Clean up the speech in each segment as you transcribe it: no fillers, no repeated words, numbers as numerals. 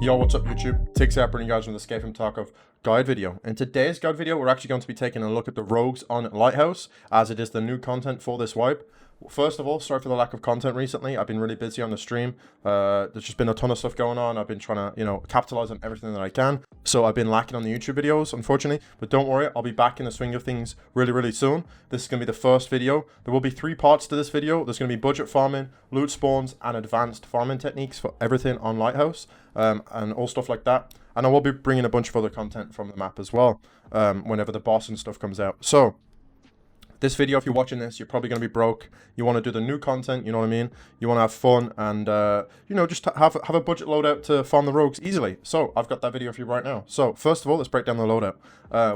Yo, what's up YouTube? Tigz here, bringing you guys an Escape from Tarkov guide video. In today's guide video, we're actually going to be taking a look at the rogues on Lighthouse, as it is the new content for this wipe. First of all, sorry for the lack of content recently. I've been really busy on the stream. There's just been a ton of stuff going on. I've been trying to, capitalize on everything that I can. So I've been lacking on the YouTube videos, unfortunately. But don't worry, I'll be back in the swing of things really, really soon. This is going to be the first video. There will be 3 parts to this video. There's going to be budget farming, loot spawns, and advanced farming techniques for everything on Lighthouse, and all stuff like that. And I will be bringing a bunch of other content from the map as well, whenever the boss and stuff comes out. So this video, if you're watching this, you're probably going to be broke. You want to do the new content, you know what I mean? You want to have fun and, just have a budget loadout to farm the rogues easily. So I've got that video for you right now. So first of all, let's break down the loadout.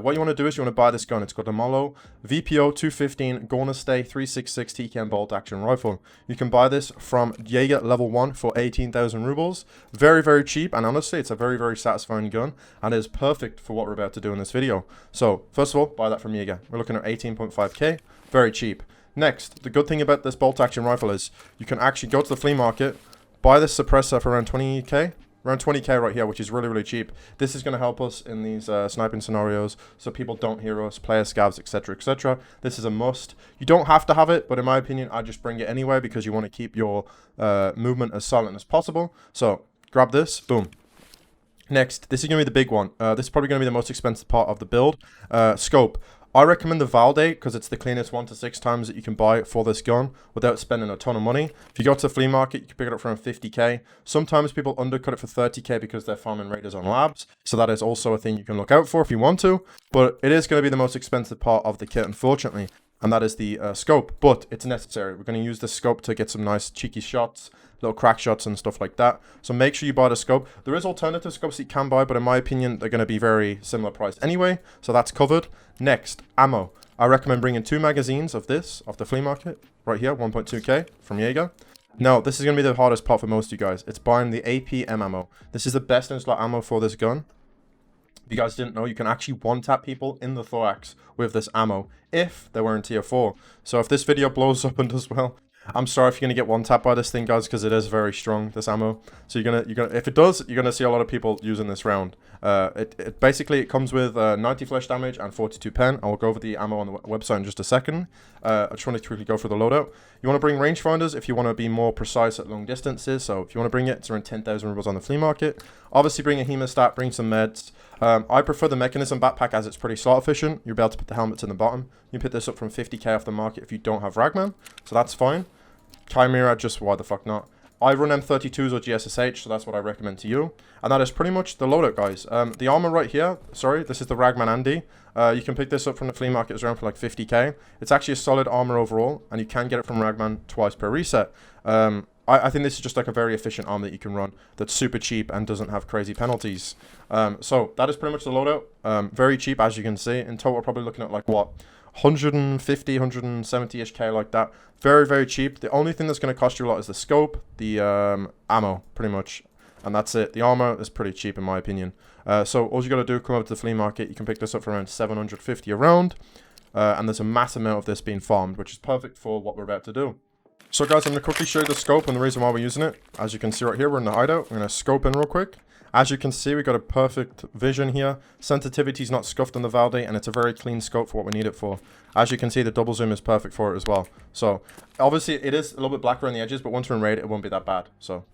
What you want to do is you want to buy this gun. It's called the Molo VPO 215 Gonna Stay 366 TKM bolt action rifle. You can buy this from Jaeger level 1 for 18,000 rubles. Very, very cheap. And honestly, it's a very, very satisfying gun and is perfect for what we're about to do in this video. So first of all, buy that from Jaeger. We're looking at 18.5k. Very cheap. Next, the good thing about this bolt action rifle is you can actually go to the flea market, buy this suppressor for around 20k, around 20k right here, which is really, really cheap. This is going to help us in these sniping scenarios so people don't hear us, player scavs, etc, etc. This is a must. You don't have to have it, but in my opinion, I just bring it anyway because you want to keep your movement as silent as possible. So grab this, boom. Next, this is going to be the big one. This is probably going to be the most expensive part of the build. Scope. I recommend the Validate because it's the cleanest 1 to 6 times that you can buy for this gun without spending a ton of money. If you go to the flea market, you can pick it up for around 50k. Sometimes people undercut it for 30k because they're farming raiders on labs. So that is also a thing you can look out for if you want to. But it is going to be the most expensive part of the kit, unfortunately. And that is the scope. But it's necessary. We're going to use the scope to get some nice cheeky shots, little crack shots and stuff like that. So make sure you buy the scope. There is alternative scopes that you can buy, but in my opinion, they're going to be very similar priced anyway. So that's covered. Next, ammo. I recommend bringing 2 magazines of this, off the flea market, right here, 1.2k from Jaeger. Now, this is going to be the hardest part for most of you guys. It's buying the APM ammo. This is the best in-slot ammo for this gun. If you guys didn't know, you can actually one-tap people in the thorax with this ammo if they're wearing tier 4. So if this video blows up and does well, I'm sorry if you're gonna get one tap by this thing, guys, because it is very strong, this ammo. So you're gonna if it does, you're gonna see a lot of people using this round. It basically comes with 90 flesh damage and 42 pen. I will go over the ammo on the website in just a second. I just want to quickly go through the loadout. You want to bring rangefinders if you want to be more precise at long distances. So if you want to bring it, it's around 10,000 rubles on the flea market. Obviously, bring a hemostat, bring some meds. I prefer the mechanism backpack as it's pretty slot efficient. You'll be able to put the helmets in the bottom. You pick this up from 50k off the market if you don't have Ragman, so that's fine. Chimera, just why the fuck not. I run M32s or GSSH, so that's what I recommend to you. And that is pretty much the loadout, guys. The armor right here, sorry, this is the Ragman Andy. You can pick this up from the flea market, it's around for like 50k. It's actually a solid armor overall, and you can get it from Ragman twice per reset. I think this is just like a very efficient armor that you can run that's super cheap and doesn't have crazy penalties. So that is pretty much the loadout. Very cheap, as you can see. In total, we're probably looking at like, what, 150, 170-ish k, like that. Very, very cheap. The only thing that's going to cost you a lot is the scope, the ammo, pretty much. And that's it. The armor is pretty cheap in my opinion. So all you got to do, come over to the flea market. You can pick this up for around 750 a round. And there's a mass amount of this being farmed, which is perfect for what we're about to do. So guys, I'm going to quickly show you the scope and the reason why we're using it. As you can see right here, we're in the hideout. I'm going to scope in real quick. As you can see, we got a perfect vision here. Sensitivity is not scuffed on the Validate, and it's a very clean scope for what we need it for. As you can see, the double zoom is perfect for it as well. So obviously it is a little bit blacker on the edges, but once we're in raid, it won't be that bad. So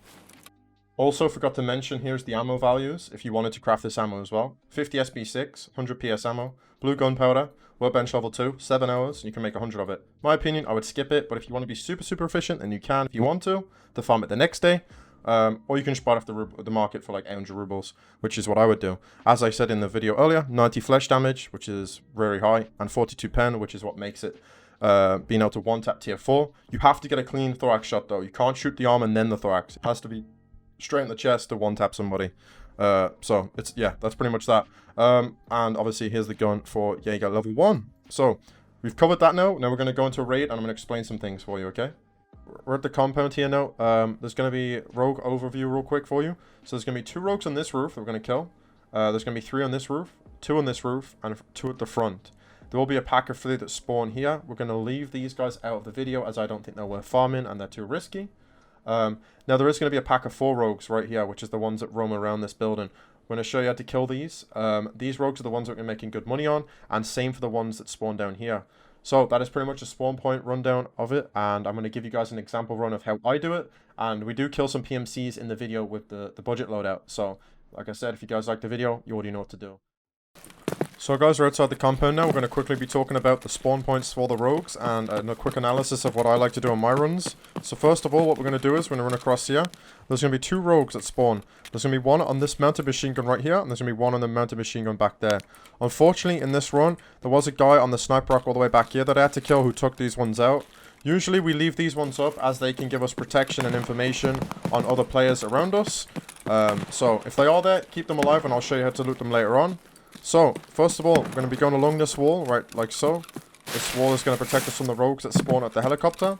also forgot to mention, here's the ammo values if you wanted to craft this ammo as well. 50 SB6, 100 PS ammo, blue gunpowder, workbench level 2, 7 hours, and you can make 100 of it. My opinion, I would skip it, but if you want to be super, super efficient, then you can if you want to farm it the next day. Or you can just buy it off the market for like 800 rubles, which is what I would do. As I said in the video earlier, 90 flesh damage, which is very high, and 42 pen, which is what makes it being able to one-tap tier 4. You have to get a clean thorax shot, though. You can't shoot the arm and then the thorax. It has to be straight in the chest to one-tap somebody. So, yeah, that's pretty much that. And obviously, here's the gun for Jaeger level 1. So, we've covered that now. Now we're going to go into a raid, and I'm going to explain some things for you, okay? We're at the compound here now. There's going to be rogue overview real quick for you. So there's going to be 2 rogues on this roof that we're going to kill. There's going to be 3 on this roof, 2 on this roof, and 2 at the front. There will be a pack of 3 that spawn here. We're going to leave these guys out of the video as I don't think they're worth farming and they're too risky. Now there is going to be a pack of 4 rogues right here, which is the ones that roam around this building. I'm going to show you how to kill these. These rogues are the ones that we're making good money on, and same for the ones that spawn down here. So that is pretty much a spawn point rundown of it, and I'm going to give you guys an example run of how I do it. And we do kill some PMCs in the video with the budget loadout. So like I said, if you guys like the video, you already know what to do. So guys, we're outside the compound now. We're going to quickly be talking about the spawn points for the rogues and a quick analysis of what I like to do on my runs. So first of all, what we're going to do is we're going to run across here. There's going to be 2 rogues that spawn. There's going to be one on this mounted machine gun right here, and there's going to be one on the mounted machine gun back there. Unfortunately, in this run, there was a guy on the sniper rock all the way back here that I had to kill who took these ones out. Usually we leave these ones up as they can give us protection and information on other players around us. So if they are there, keep them alive and I'll show you how to loot them later on. So, first of all, we're going to be going along this wall, right, like so. This wall is going to protect us from the rogues that spawn at the helicopter.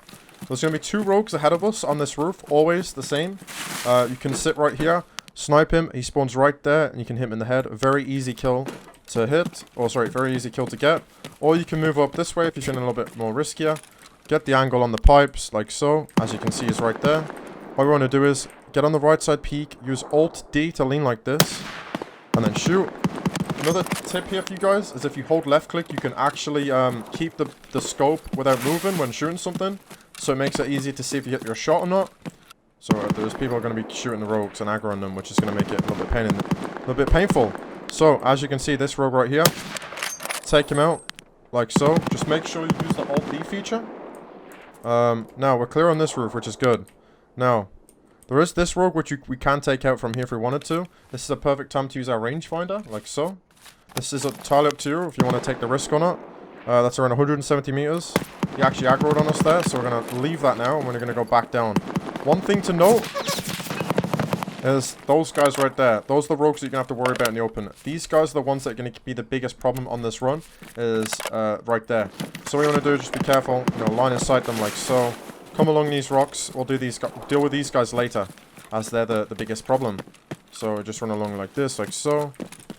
There's going to be 2 rogues ahead of us on this roof, always the same. You can sit right here, snipe him, he spawns right there, and you can hit him in the head. A very easy kill to hit, or sorry, very easy kill to get. Or you can move up this way if you're feeling a little bit more riskier. Get the angle on the pipes, like so. As you can see, is right there. What we want to do is get on the right side peak, use Alt-D to lean like this, and then shoot. Another tip here for you guys is if you hold left click, you can actually keep the scope without moving when shooting something. So it makes it easy to see if you hit your shot or not. So there's people are going to be shooting the rogues and aggroing them, which is going to make it a little bit painful. So as you can see, this rogue right here, take him out like so. Just make sure you use the Alt-D feature. Now we're clear on this roof, which is good. Now there is this rogue which we can take out from here if we wanted to. This is a perfect time to use our rangefinder, like so. This is entirely up to you if you want to take the risk or not. That's around 170 meters. He actually aggroed on us there, so we're going to leave that now and we're going to go back down. One thing to note is those guys right there. Those are the rogues that you're going to have to worry about in the open. These guys are the ones that are going to be the biggest problem on this run, is right there. So what you want to do is just be careful, you know, line of sight them like so. Come along these rocks. We'll deal with these guys later, as they're the biggest problem. So just run along like this, like so.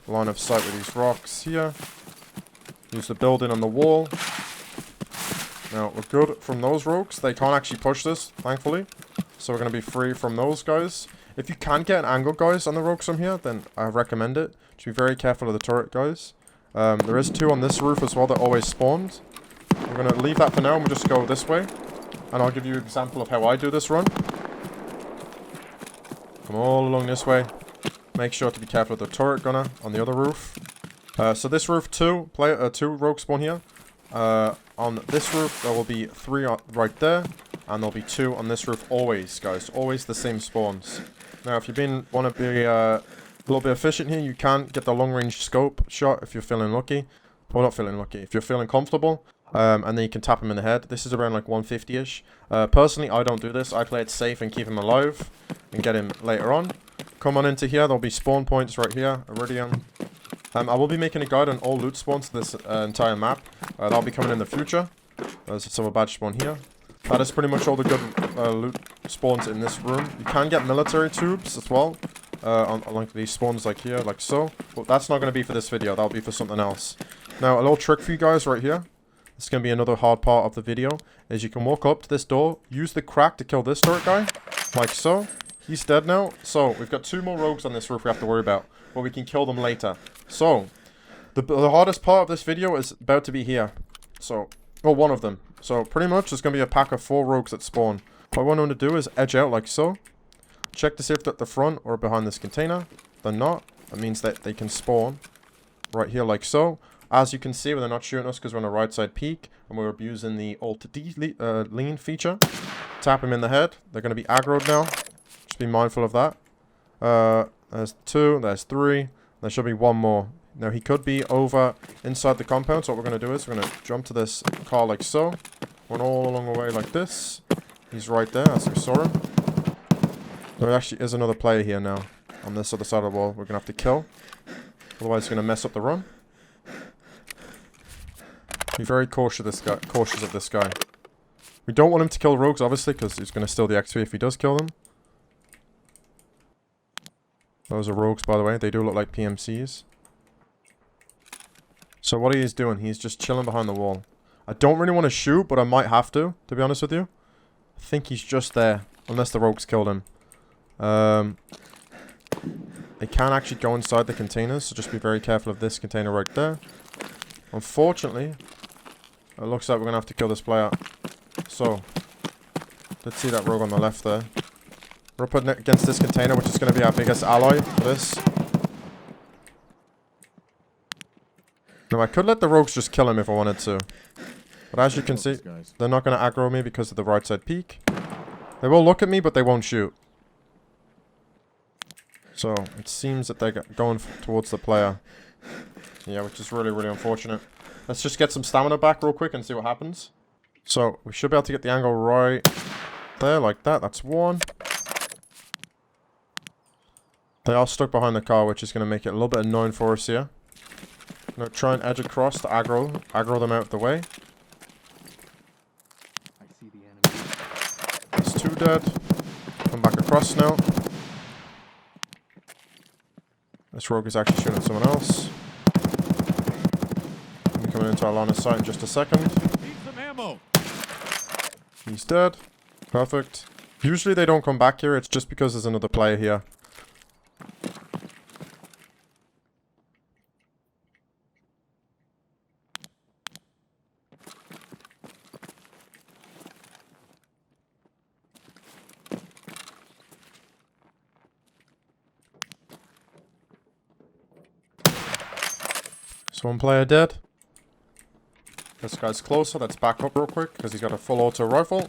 Line of sight with these rocks here. Use the building on the wall. Now, we're good from those rogues. They can't actually push this, thankfully. So we're going to be free from those guys. If you can get an angle, guys, on the rogues from here, then I recommend it. Just be very careful of the turret, guys. There is 2 on this roof as well that always spawned. We're going to leave that for now and we'll just go this way. And I'll give you an example of how I do this run. Come all along this way. Make sure to be careful of the turret gunner on the other roof. So this roof, 2 rogues spawn here. On this roof, there will be 3 right there. And there'll be 2 on this roof always, guys. Always the same spawns. Now, if you want to be a little bit efficient here, you can get the long-range scope shot if you're feeling lucky. Well, not feeling lucky. If you're feeling comfortable. And then you can tap him in the head. This is around like 150-ish. Personally, I don't do this. I play it safe and keep him alive. And get him later on. Come on into here. There'll be spawn points right here. Iridium. I will be making a guide on all loot spawns to this entire map. That'll be coming in the future. There's a silver badge spawn here. That is pretty much all the good loot spawns in this room. You can get military tubes as well. On like these spawns like here, like so. But that's not going to be for this video. That'll be for something else. Now, a little trick for you guys right here. This is going to be another hard part of the video. Is you can walk up to this door. Use the crack to kill this turret guy. Like so. He's dead now. So, we've got 2 more rogues on this roof we have to worry about. But we can kill them later. So, the hardest part of this video is about to be here. So, well, one of them. So, pretty much, there's going to be a pack of 4 rogues that spawn. What I want them to do is edge out like so. Check to see if they're at the front or behind this container. They're not. That means that they can spawn right here like so. As you can see, they're not shooting us because we're on the right side peak. And we're abusing the Alt-D lean feature. Tap them in the head. They're going to be aggroed now. Just be mindful of that. There's 2. There's 3. There should be 1 more. Now, he could be over inside the compound. So what we're going to do is we're going to jump to this car like so. Run all along the way like this. He's right there, as you saw him. There actually is another player here now. On this other side of the wall, we're going to have to kill. Otherwise, he's going to mess up the run. Be very cautious of this guy. We don't want him to kill rogues, obviously, because he's going to steal the XP if he does kill them. Those are rogues, by the way. They do look like PMCs. So what he is doing, he's just chilling behind the wall. I don't really want to shoot, but I might have to be honest with you. I think he's just there. Unless the rogues killed him. They can actually go inside the containers, so just be very careful of this container right there. Unfortunately, it looks like we're going to have to kill this player. So, let's see that rogue on the left there. We're up against this container, which is going to be our biggest ally for this. Now, I could let the rogues just kill him if I wanted to. But as you can see, they're not going to aggro me because of the right side peak. They will look at me, but they won't shoot. So, it seems that they're going towards the player. Yeah, which is really, really unfortunate. Let's just get some stamina back real quick and see what happens. So, we should be able to get the angle right there, like that. That's one. They are stuck behind the car, which is going to make it a little bit annoying for us here. Now, try and edge across to aggro them out of the way. I see the enemy. That's two dead. Come back across now. This rogue is actually shooting at someone else. I'm coming into our line of sight in just a second. Need some ammo. He's dead. Perfect. Usually they don't come back here. It's just because there's another player here. One player dead. This guy's closer. Let's back up real quick because he's got a full auto rifle.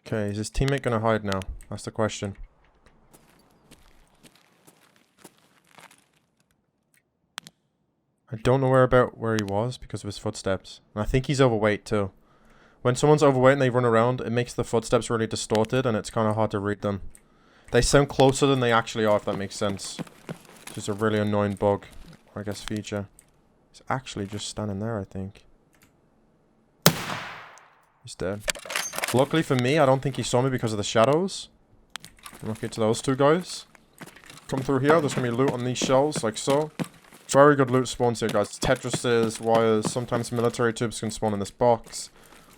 Okay, is his teammate going to hide now? That's the question. I don't know where he was because of his footsteps. And I think he's overweight too. When someone's overweight and they run around, it makes the footsteps really distorted and it's kind of hard to read them. They sound closer than they actually are, if that makes sense. Which is a really annoying bug, or I guess feature. He's actually just standing there, I think. He's dead. Luckily for me, I don't think he saw me because of the shadows. Lucky to those two guys. Come through here, there's going to be loot on these shells, like so. Very good loot spawns here, guys. Tetrises, wires, sometimes military tubes can spawn in this box.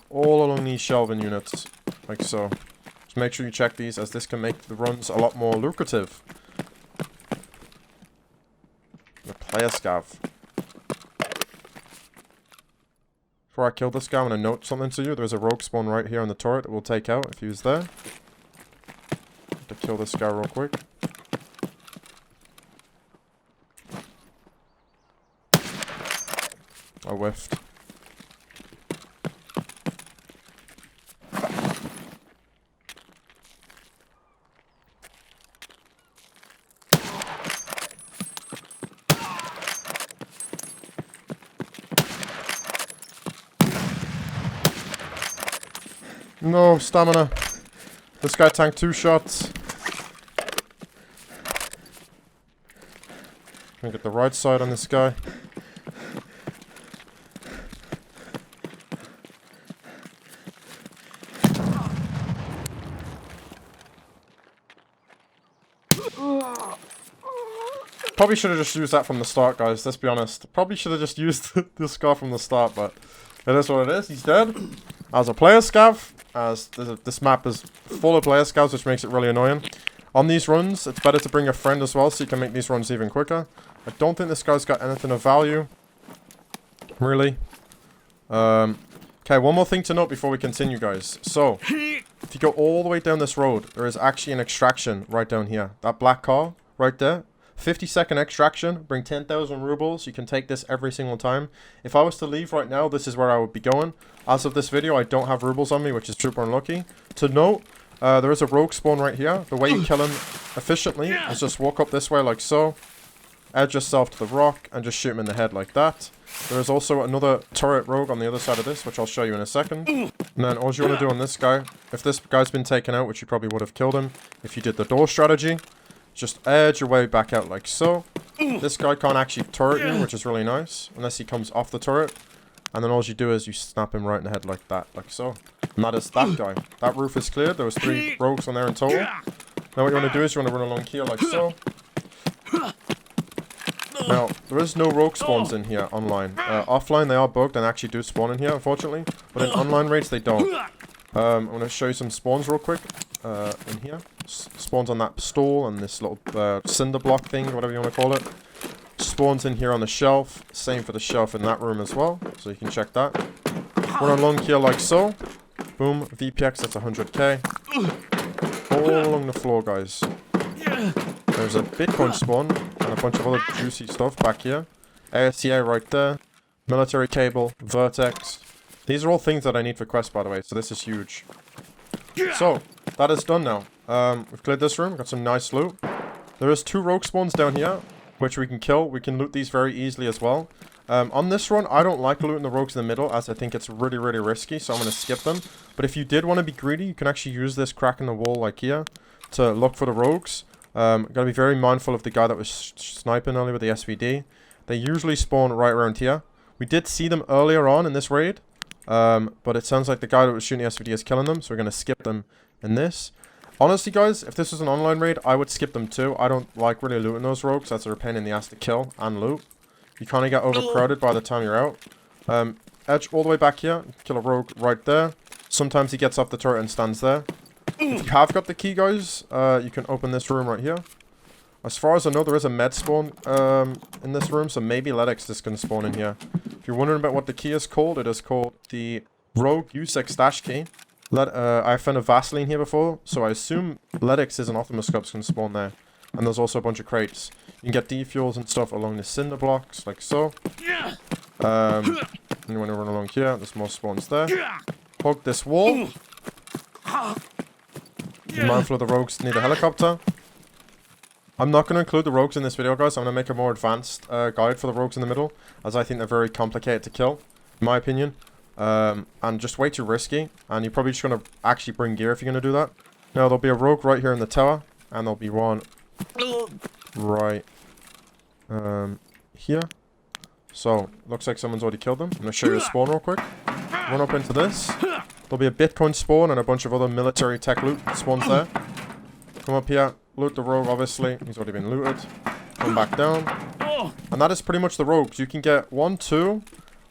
All along these shelving units, like so. Just make sure you check these, as this can make the runs a lot more lucrative. The player scav. Before I kill this guy, I'm going to note something to you. There's a rogue spawn right here on the turret that we'll take out if he was there. Have to kill this guy real quick. I whiffed. No, stamina. This guy tanked 2 shots. Gonna get the right side on this guy. Probably should have just used that from the start, guys. Let's be honest. Probably should have just used this guy from the start, but it is what it is. He's dead. As a player scav, as this map is full of player scavs, which makes it really annoying. On these runs, it's better to bring a friend as well, so you can make these runs even quicker. I don't think this guy's got anything of value. Really. Okay, one more thing to note before we continue, guys. So, if you go all the way down this road, there is actually an extraction right down here. That black car, right there. 50-second extraction, bring 10,000 rubles. You can take this every single time. If I was to leave right now, this is where I would be going. As of this video, I don't have rubles on me, which is super unlucky. To note, there is a rogue spawn right here. The way you kill him efficiently is just walk up this way like so. Edge yourself to the rock and just shoot him in the head like that. There is also another turret rogue on the other side of this, which I'll show you in a second. And then all you want to do on this guy, if this guy's been taken out, which you probably would have killed him if you did the door strategy, just edge your way back out like so. This guy can't actually turret you, which is really nice, unless he comes off the turret. And then all you do is you snap him right in the head like that, like so. And that is that guy. That roof is cleared. There was 3 rogues on there in total. Now what you want to do is you want to run along here like so. Now, there is no rogue spawns in here online. Offline, they are bugged and actually do spawn in here, unfortunately. But in online raids, they don't. I'm going to show you some spawns real quick. In here. Spawns on that stool and this little cinder block thing, whatever you want to call it. Spawns in here on the shelf. Same for the shelf in that room as well. So you can check that. Run along here like so. Boom. VPX, that's 100k. All along the floor, guys. There's a Bitcoin spawn and a bunch of other juicy stuff back here. ASCA right there. Military cable. Vertex. These are all things that I need for quests, by the way. So this is huge. So, that is done now. We've cleared this room. Got some nice loot. There is 2 rogue spawns down here, which we can kill. We can loot these very easily as well. On this run, I don't like looting the rogues in the middle, as I think it's really, really risky, so I'm going to skip them. But if you did want to be greedy, you can actually use this crack in the wall like here to look for the rogues. Gotta be very mindful of the guy that was sniping earlier with the SVD. They usually spawn right around here. We did see them earlier on in this raid, but it sounds like the guy that was shooting the SVD is killing them, so we're going to skip them in this. Honestly, guys, if this was an online raid, I would skip them too. I don't like really looting those rogues. That's a pain in the ass to kill and loot. You kind of get overcrowded by the time you're out. Edge all the way back here. Kill a rogue right there. Sometimes he gets off the turret and stands there. If you have got the key, guys, you can open this room right here. As far as I know, there is a med spawn in this room, so maybe LAKEY is going to spawn in here. If you're wondering about what the key is called, it is called the Rogue USEC Stash Key. I found a Vaseline here before, so I assume LAKEY is an Optimuscope's going to spawn there. And there's also a bunch of crates. You can get defuels and stuff along the cinder blocks, like so. And you want to run along here, there's more spawns there. Hug this wall. Be mindful of the rogues need a helicopter. I'm not going to include the rogues in this video, guys. I'm going to make a more advanced guide for the rogues in the middle, as I think they're very complicated to kill, in my opinion. And just way too risky. And you're probably just going to actually bring gear if you're going to do that. Now, there'll be a rogue right here in the tower. And there'll be one right here. So, looks like someone's already killed them. I'm going to show you the spawn real quick. Run up into this. There'll be a Bitcoin spawn and a bunch of other military tech loot spawns there. Come up here. Loot the rogue, obviously. He's already been looted. Come back down. And that is pretty much the rogues. You can get 1, 2,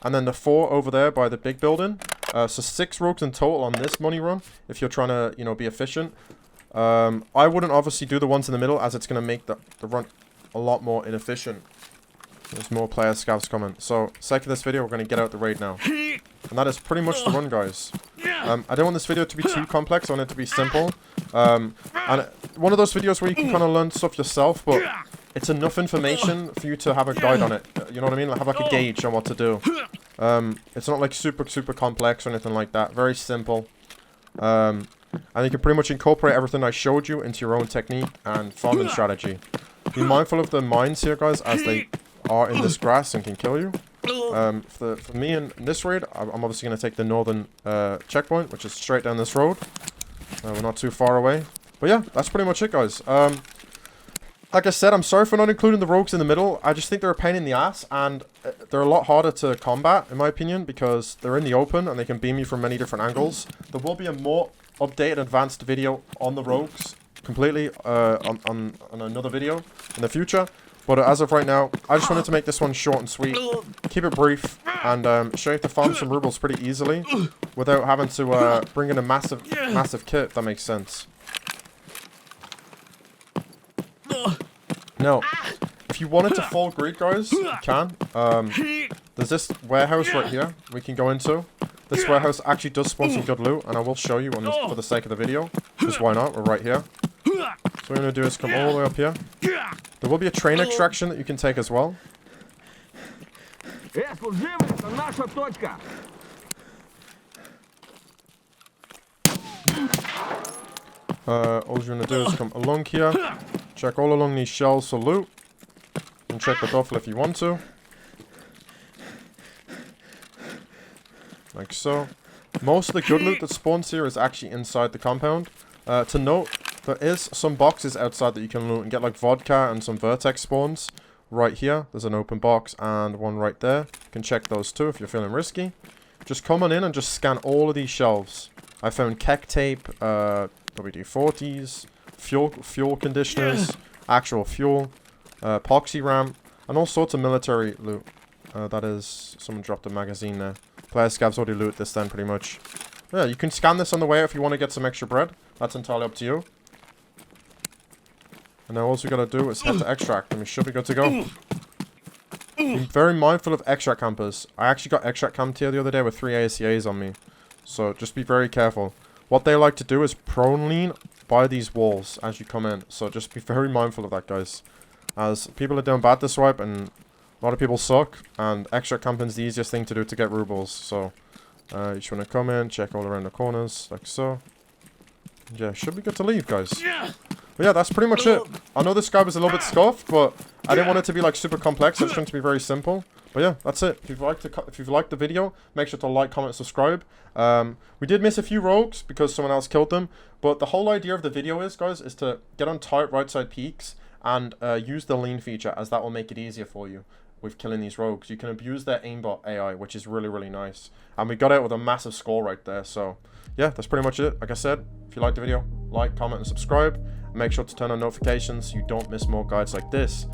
and then the 4 over there by the big building. So 6 rogues in total on this money run, if you're trying to, you know, be efficient. I wouldn't obviously do the ones in the middle, as it's going to make the run a lot more inefficient. There's more player scouts coming. So, sake of this video, we're going to get out the raid now. And that is pretty much the run, guys. I don't want this video to be too complex. I want it to be simple. And one of those videos where you can kind of learn stuff yourself, but it's enough information for you to have a guide on it. You know what I mean? Like, have like a gauge on what to do. It's not like super complex or anything like that. Very simple. And you can pretty much incorporate everything I showed you into your own technique and farming strategy. Be mindful of the mines here, guys, as they are in this grass and can kill you. For me in this raid, I'm obviously going to take the northern checkpoint, which is straight down this road. We're not too far away. But yeah, that's pretty much it, guys. Like I said, I'm sorry for not including the rogues in the middle. I just think they're a pain in the ass, and they're a lot harder to combat, in my opinion, because they're in the open and they can beam you from many different angles. There will be a more updated, advanced video on the rogues, completely on another video in the future. But as of right now, I just wanted to make this one short and sweet, keep it brief, and show you how to farm some rubles pretty easily without having to bring in a massive kit, if that makes sense. Now, if you wanted to fall greed, guys, you can. There's this warehouse right here we can go into. This warehouse actually does spawn some good loot, and I will show you on this for the sake of the video, because why not? We're right here. So what we're going to do is come all the way up here. There will be a train extraction that you can take as well. All you're going to do is come along here, check all along these shelves for loot, and check the duffel if you want to. Like so. Most of the good loot that spawns here is actually inside the compound. To note, there is some boxes outside that you can loot and get like vodka and some vertex spawns. Right here, there's an open box and one right there. You can check those too if you're feeling risky. Just come on in and just scan all of these shelves. I found keck tape, WD-40s, fuel conditioners, actual fuel, epoxy ram. And all sorts of military loot. That is, someone dropped a magazine there. Player scavs already loot this then, pretty much. Yeah, you can scan this on the way if you want to get some extra bread. That's entirely up to you. And now all we gotta do is head to extract, and we should be good to go. Be very mindful of extract campers. I actually got extract camped here the other day with 3 ACAs on me. So just be very careful. What they like to do is prone lean by these walls as you come in. So just be very mindful of that, guys. As people are doing bad this swipe, and a lot of people suck, and extract camping is the easiest thing to do to get rubles. So you just want to come in, check all around the corners, like so. Yeah, should be good to leave, guys. But yeah, that's pretty much it. I know this guy was a little bit scuffed, but I didn't want it to be like super complex. I just want it to be very simple. But yeah, that's it. If you've liked the video, make sure to like, comment, subscribe. We did miss a few rogues because someone else killed them. But the whole idea of the video is, guys, is to get on tight right side peaks and use the lean feature, as that will make it easier for you with killing these rogues. You can abuse their aimbot AI, which is really, really nice. And we got out with a massive score right there. So yeah, that's pretty much it. Like I said, if you liked the video, like, comment, and subscribe. Make sure to turn on notifications so you don't miss more guides like this.